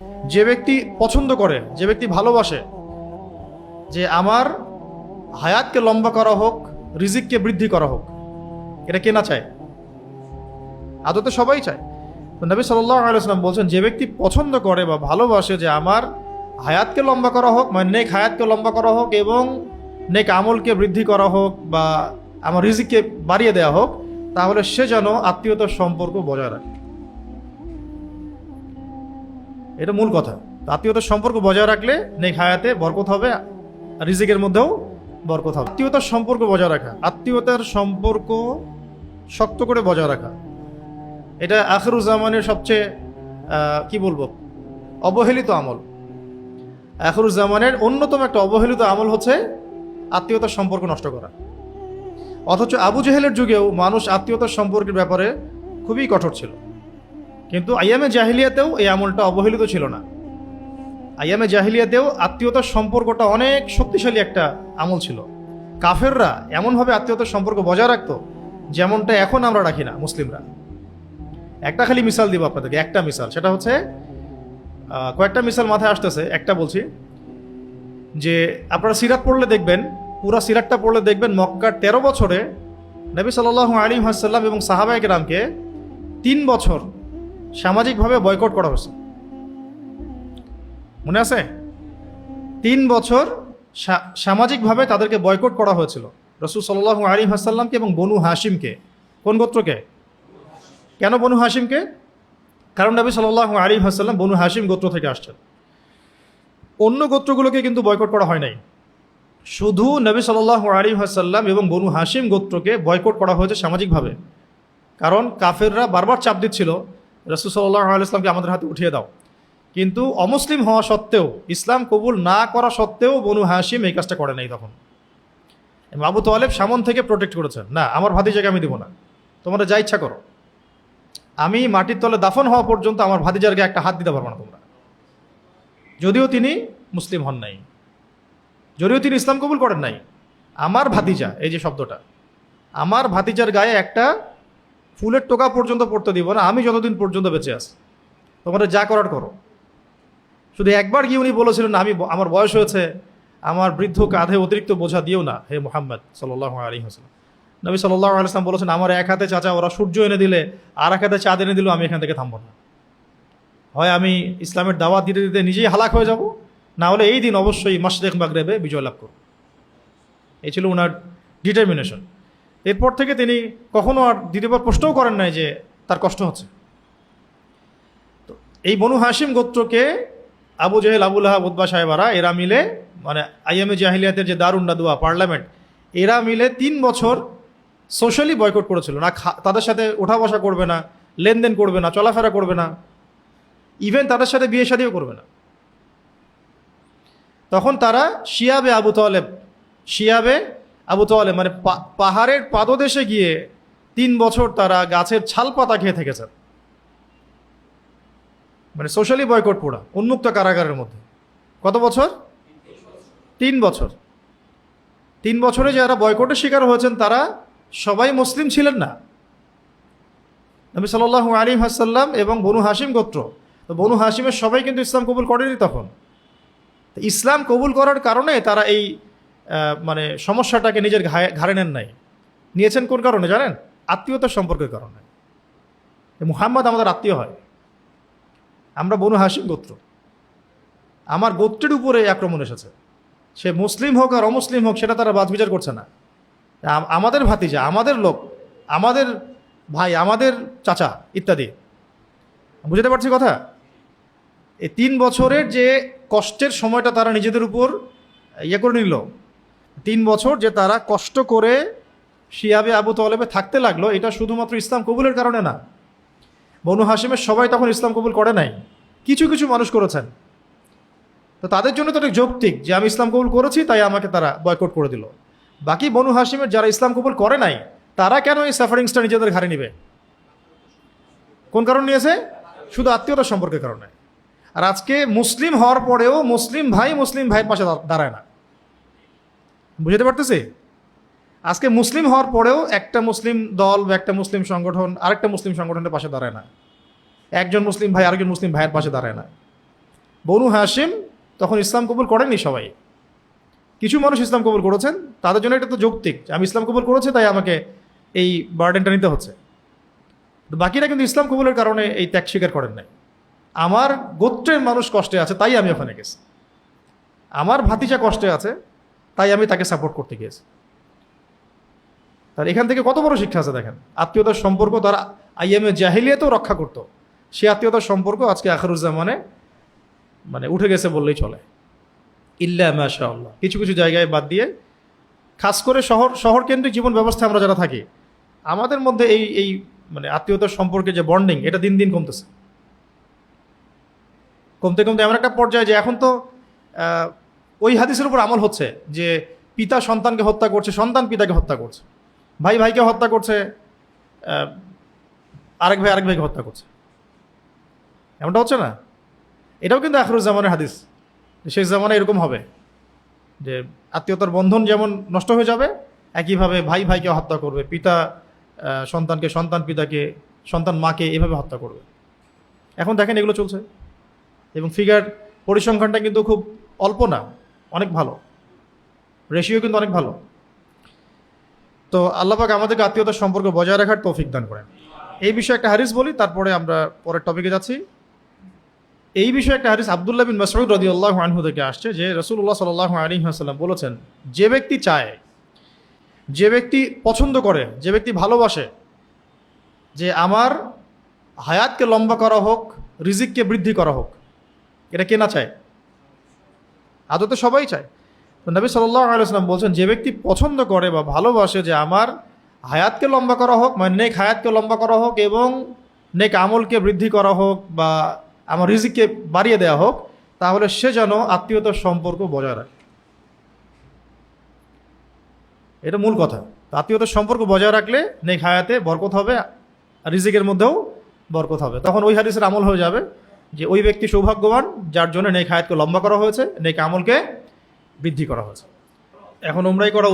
যে ব্যক্তি পছন্দ করে, যে ব্যক্তি ভালোবাসে যে আমার হায়াতকে লম্বা করা হোক, রিজিককে বৃদ্ধি করা হোক, এটা কে না চায়? আদতে সবাই চায়। তো নবী সাল্লাল্লাহু আলাইহি ওয়াসাল্লাম বলছেন, যে ব্যক্তি পছন্দ করে বা ভালোবাসে যে আমার হায়াতকে লম্বা করা হোক, মানে নেক হায়াতকে লম্বা করা হোক এবং নেক আমলকে বৃদ্ধি করা হোক বা আমার রিজিককে বাড়িয়ে দেওয়া হোক, তাহলে সে যেন আত্মীয়তার সম্পর্ক বজায় রাখে। এটা মূল কথা। আত্মীয়তার সম্পর্ক বজায় রাখলে নেক হায়াতে বরকত হবে, রিজিকের মধ্যেও বরকত হবে। আত্মীয়তার সম্পর্ক বজায় রাখা, আত্মীয়তার সম্পর্ক শক্ত করে বজায় রাখা, এটা আখিরুজ্জামানের সবচেয়ে কি বলবো অবহেলিত আমল। আখিরুজ্জামানের অন্যতম একটা অবহেলিত আমল হচ্ছে আত্মীয়তার সম্পর্ক নষ্ট করা। অথচ আবু জেহেলের যুগেও মানুষ আত্মীয়তার সম্পর্কের ব্যাপারে খুবই কঠোর ছিল, কিন্তু আইয়ামে জাহিলিয়াতেও এই আমলটা অবহেলিত ছিল না। আইয়ামে জাহিলিয়াতেও আত্মীয়তার সম্পর্কটা অনেক শক্তিশালী একটা আমল ছিল। কাফেররা এমনভাবে আত্মীয়তার সম্পর্ক বজায় রাখতো যেমনটা এখন আমরা রাখি না মুসলিমরা। একটা খালি মিসাল দিব আপনাদেরকে, একটা মিসাল, সেটা হচ্ছে কয়েকটা মিসাল মাথায় আসতেছে, একটা বলছি যে আপনারা সিরাত পড়লে দেখবেন, পুরা সিরাতটা পড়লে দেখবেন মক্কার 13 বছরে নবী সাল্লাল্লাহু আলাইহি ওয়াসাল্লাম এবং সাহাবায়ে কেরামকে 3 বছর সামাজিকভাবে বয়কট করা হয়েছে। মনে আছে? 3 বছর সামাজিকভাবে তাদেরকে বয়কট করা হয়েছিল, রাসূল সাল্লাল্লাহু আলাইহি ওয়াসাল্লামকে এবং বনু হাশিমকে। কোন গোত্রকে? কেন বনু হাশিমকে? কারণ নবী সাল্লাল্লাহু আলাইহি ওয়াসাল্লাম বনু হাশিম গোত্র থেকে আসছেন। অন্য গোত্রগুলোকে কিন্তু বয়কট করা হয় নাই, শুধু নবী সাল্লাল্লাহু আলাইহি ওয়াসাল্লাম এবং বনু হাশিম গোত্রকে বয়কট করা হয়েছে সামাজিকভাবে। কারণ কাফেররা বারবার চাপ দিচ্ছিল রাসূল সাল্লাল্লাহু আলাইহি ওয়াসাল্লামকে আমাদের হাতে উঠিয়ে দাও, কিন্তু অমুসলিম হওয়া সত্ত্বেও, ইসলাম কবুল না করা সত্ত্বেও বনু হাশিম এই কাজটা করে নাই। তখন আবু তালেব সামন থেকে প্রোটেক্ট করেছেন, না আমার ভাতিজাকে আমি দিব না, তোমরা যা ইচ্ছা করো, আমি মাটির তলে দাফন হওয়া পর্যন্ত আমার ভাতিজার গায়ে একটা হাত দিতে পারবো না তোমরা। যদিও তিনি মুসলিম হন নাই, যদিও তিনি ইসলাম কবুল করেন নাই, আমার ভাতিজা, এই যে শব্দটা, আমার ভাতিজার গায়ে একটা ফুলের টোকা পর্যন্ত পড়তে দিব না আমি যতদিন পর্যন্ত বেঁচে আছি, তোমরা যা করার করো। শুধু একবার গিয়ে উনি বলেছিলেন, আমি আমার বয়স হয়েছে, আমার বৃদ্ধ কাঁধে অতিরিক্ত বোঝা দিও না হে মুহাম্মদ সাল্লাল্লাহু আলাইহি ওয়াসাল্লাম। নবী সাল্লাল্লাহু আলাইহি ওয়াসাল্লাম বলেছেন, আমার এক হাতে চাচা ওরা সূর্য এনে দিলে, আর এক হাতে চাঁদ এনে দিলেও আমি এখান থেকে থামবো না। হয় আমি ইসলামের দাওয়াত দিতে দিতে নিজেই হালাক হয়ে যাব, না হলে এই দিন অবশ্যই মাশরিক মাগরিবে বিজয় লাভ করব। এই ছিল ওনার ডিটারমিনেশন। এরপর থেকে তিনি কখনো আর দ্বিতীয়বার প্রশ্নও করেন নাই যে তার কষ্ট হচ্ছে। তো এই বনু হাশিম গোত্রকে আবু জেহেল, আবু লাহাব, উতবা সাহেবারা, এরা মিলে, মানে আইয়ামে জাহিলিয়াতের যে দারুন নাদুয়া পার্লামেন্ট, এরা মিলে 3 বছর সোশ্যালি বয়কট করেছিল। না তাদের সাথে ওঠা বসা করবে না, লেনদেন করবে না, চলাফেরা করবে না, ইভেন তাদের সাথে বিয়ে শাদিও করবে না। তখন তারা শিয়াবে আবু তালেব মানে পাহাড়ের পাদদেশে গিয়ে 3 বছর তারা গাছের ছাল পাতা খেয়ে থেকেছেন, মানে সোশ্যালি বয়কট পুরা উন্মুক্ত কারাগারের মধ্যে। কত বছর? 3 বছর। 3 বছরে যারা বয়কটের শিকার হয়েছেন তারা সবাই মুসলিম ছিলেন না। নবী সাল্লাল্লাহু আলাইহি ওয়াসাল্লাম এবং বনু হাশিম গোত্র, তো বনু হাশিমের সবাই কিন্তু ইসলাম কবুল করেনি তখন। ইসলাম কবুল করার কারণে তারা এই মানে সমস্যাটাকে নিজের ঘাড়ে নেন নাই। নিয়েছেন কোন কারণে জানেন? আত্মীয়তার সম্পর্কের কারণে। মুহাম্মদ আমাদের আত্মীয় হয়, আমরা বনু হাশিম গোত্র, আমার গোত্রের উপরে আক্রমণ এসেছে, সে মুসলিম হোক আর অমুসলিম হোক সেটা তারা বাছবিচার করছে না। আমাদের ভাতিজা, আমাদের লোক, আমাদের ভাই, আমাদের চাচা ইত্যাদি। বুঝতে পারছি কথা? এই 3 বছরের যে কষ্টের সময়টা তারা নিজেদের উপর ইয়ে করে নিল, 3 বছর যে তারা কষ্ট করে শিয়াবে আবু তালেবে থাকতে লাগলো, এটা শুধুমাত্র ইসলাম কবুলের কারণে না। বনু হাশিমের সবাই তখন ইসলাম কবুল করে নাই, কিছু কিছু মানুষ করেছেন। তো তাদের জন্য তো একটা যৌক্তিক যে আমি ইসলাম কবুল করেছি তাই আমাকে তারা বয়কট করে দিল। বাকি বনু হাশিমের যারা ইসলাম কবুল করে নাই, তারা কেন এই সাফারিংসটা নিজেদের ঘাড়ে নিবে? কোন কারণ নিয়েছে? শুধু আত্মীয়তার সম্পর্কের কারণে। আর আজকে মুসলিম হওয়ার পরেও মুসলিম ভাইয়ের পাশে দাঁড়ায় না। বুঝতে পারতেছি? আজকে মুসলিম হওয়ার পরেও একটা মুসলিম দল বা একটা মুসলিম সংগঠন আরেকটা মুসলিম সংগঠনের পাশে দাঁড়ায় না, একজন মুসলিম ভাই আরেকজন মুসলিম ভাইয়ের পাশে দাঁড়ায় না। বনু হাশিম তখন ইসলাম কবুল করেননি সবাই, কিছু মানুষ ইসলাম কবুল করেছেন, তাদের জন্য এটা তো যৌক্তিক, আমি ইসলাম কবুল করেছি তাই আমাকে এই বার্ডেনটা নিতে হচ্ছে। বাকিরা কিন্তু ইসলাম কবুলের কারণে এই ত্যাগ স্বীকার করেন নাই। আমার গোত্রের মানুষ কষ্টে আছে তাই আমি ওখানে গেছি, আমার ভাতিজা কষ্টে আছে তাই আমি তাকে সাপোর্ট করতে গিয়েছি। তার এখান থেকে কত বড় শিক্ষা আছে দেখেন, আত্মীয়তার সম্পর্ক তারা আইএমএ জাহিলিয়াতেও রক্ষা করতো, সে আত্মীয়তার সম্পর্ক আজকে আখিরুজ্জামানে মানে উঠে গেছে বললেই চলে, ইল্লা মাশাআল্লাহ। কিছু কিছু জায়গায় বাদ দিয়ে, খাস করে শহর কেন্দ্রিক জীবন ব্যবস্থায় আমরা যারা থাকি, আমাদের মধ্যে এই মানে আত্মীয়তার সম্পর্কে যে বন্ডিং, এটা দিন দিন কমতেছে। কমতে কমতে এমন একটা পর্যায়ে যে এখন তো ওই হাদিসের উপর আমল হচ্ছে যে পিতা সন্তানকে হত্যা করছে, সন্তান পিতাকে হত্যা করছে, ভাই ভাইকে হত্যা করছে, আরেক ভাই আরেক ভাইকে হত্যা করছে, এমনটা হচ্ছে না? এটাও কিন্তু আখিরুজ্জামানের হাদিস, শেষ জামানায় এরকম হবে যে আত্মীয়তার বন্ধন যেমন নষ্ট হয়ে যাবে, একইভাবে ভাই ভাইকে হত্যা করবে, পিতা সন্তানকে, সন্তান পিতাকে, সন্তান মাকে এভাবে হত্যা করবে। এখন দেখেন এগুলো চলছে, এবং ফিগার পরিসংখ্যানটা কিন্তু খুব অল্প না, অনেক ভালো, রেশিও কিন্তু অনেক ভালো। তো আল্লাহ পাক আমাদেরকে আত্মীয়তার সম্পর্ক বজায় রাখার তৌফিক দান করেন। এই বিষয়ে একটা হাদিস বলি, তারপরে আমরা পরের টপিকে যাচ্ছি। এই বিষয়ে একটা হাদিস আব্দুল্লাহ বিন মাসউদ রাদিয়াল্লাহু আনহু থেকে আসছে যে রাসূলুল্লাহ সাল্লাল্লাহু আলাইহি ওয়াসাল্লাম বলেছেন, যে ব্যক্তি চায়, যে ব্যক্তি পছন্দ করে, যে ব্যক্তি ভালোবাসে যে আমার হায়াতকে লম্বা করা হোক, রিজিককে বৃদ্ধি করা হোক, এটা কে না চায়? আদতে সবাই চায়। তো নবী সাল্লাল্লাহু আলাইহি ওয়াসাল্লাম বলছেন, যে ব্যক্তি পছন্দ করে বা ভালোবাসে যে আমার হায়াতকে লম্বা করা হোক, মানে নেক হায়াতকে লম্বা করা হোক এবং নেক আমলকে বৃদ্ধি করা হোক বা আমার রিজিককে বাড়িয়ে দেওয়া হোক, তাহলে সে যেন আত্মীয়তার সম্পর্ক বজায় রাখে। এটা মূল কথা। আত্মীয়তার সম্পর্ক বজায় রাখলে নেক হায়াতে বরকত হবে, আর রিজিকের মধ্যেও বরকত হবে। তখন ওই হাদিসের আমল হয়ে যাবে যে ওই ব্যক্তি সৌভাগ্যবান যার জন্য নেক হায়াতকে লম্বা করা হয়েছে, নেক আমলকে বৃদ্ধি করা হয়েছে। এখন উমরাই করা